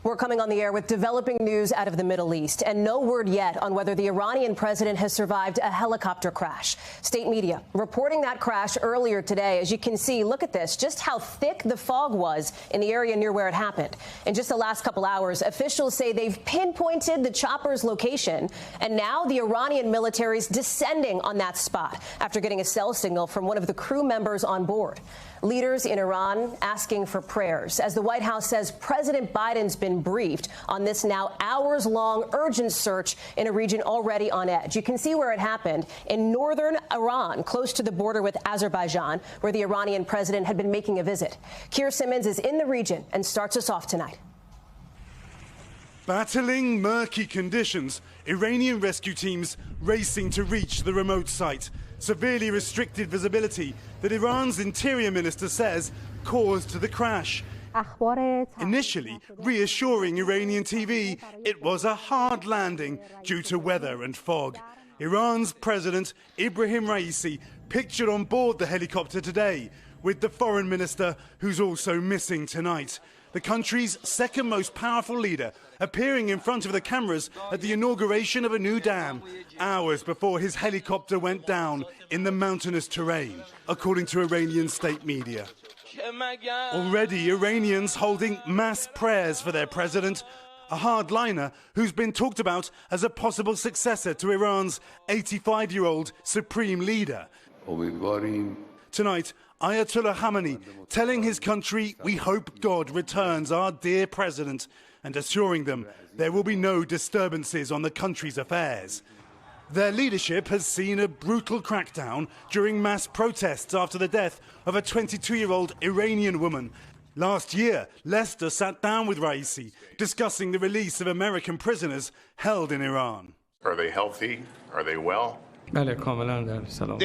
We're coming on the air with developing news out of the Middle East, and no word yet on whether the Iranian president has survived a helicopter crash. State media reporting that crash earlier today. As you can see, look at this, just how thick the fog was in the area near where it happened. In just the last couple hours, officials say they've pinpointed the chopper's location, and now the Iranian military is descending on that spot after getting a cell signal from one of the crew members on board. Leaders in Iran asking for prayers as the White House says President Biden's been briefed on this now hours-long urgent search in a region already on edge. You can see where it happened in northern Iran, close to the border with Azerbaijan, where the Iranian president had been making a visit. Keir Simmons is in the region and starts us off tonight. Battling murky conditions, Iranian rescue teams racing to reach the remote site. Severely restricted visibility that Iran's interior minister says caused the crash. Initially reassuring Iranian TV it was a hard landing due to weather and fog. Iran's president Ebrahim Raisi pictured on board the helicopter today with the foreign minister who's also missing tonight. The country's second most powerful leader appearing in front of the cameras at the inauguration of a new dam, hours before his helicopter went down in the mountainous terrain, according to Iranian state media. Already, Iranians holding mass prayers for their president, a hardliner who's been talked about as a possible successor to Iran's 85-year-old supreme leader. Tonight, Ayatollah Khamenei telling his country, we hope God returns our dear president, and assuring them there will be no disturbances on the country's affairs. Their leadership has seen a brutal crackdown during mass protests after the death of a 22-year-old Iranian woman. Last year, Leicester sat down with Raisi, discussing the release of American prisoners held in Iran. Are they healthy? Are they well? They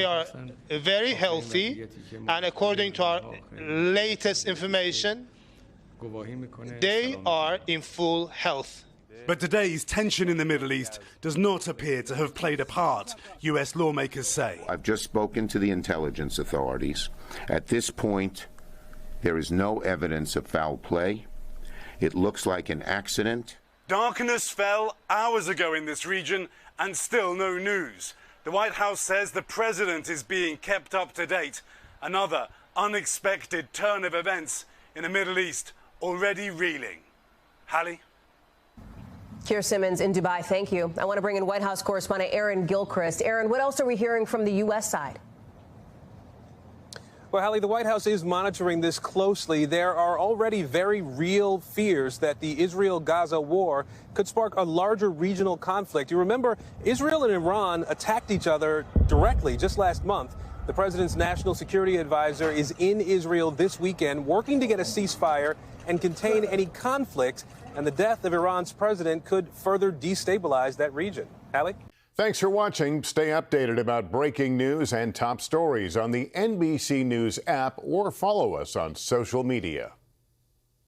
are very healthy, and according to our latest information, they are in full health. But today's tension in the Middle East does not appear to have played a part, U.S. lawmakers say. I've just spoken to the intelligence authorities. At this point, there is no evidence of foul play. It looks like an accident. Darkness fell hours ago in this region, and still no news. The White House says the president is being kept up to date. Another unexpected turn of events in the Middle East already reeling. Hallie? Keir Simmons in Dubai, thank you. I want to bring in White House correspondent Aaron Gilchrist. Aaron, what else are we hearing from the U.S. side? Well, Hallie, the White House is monitoring this closely. There are already very real fears that the Israel-Gaza war could spark a larger regional conflict. You remember, Israel and Iran attacked each other directly just last month. The president's national security advisor is in Israel this weekend working to get a ceasefire and contain any conflict, and the death of Iran's president could further destabilize that region. Hallie? Thanks for watching. Stay updated about breaking news and top stories on the NBC News app or follow us on social media.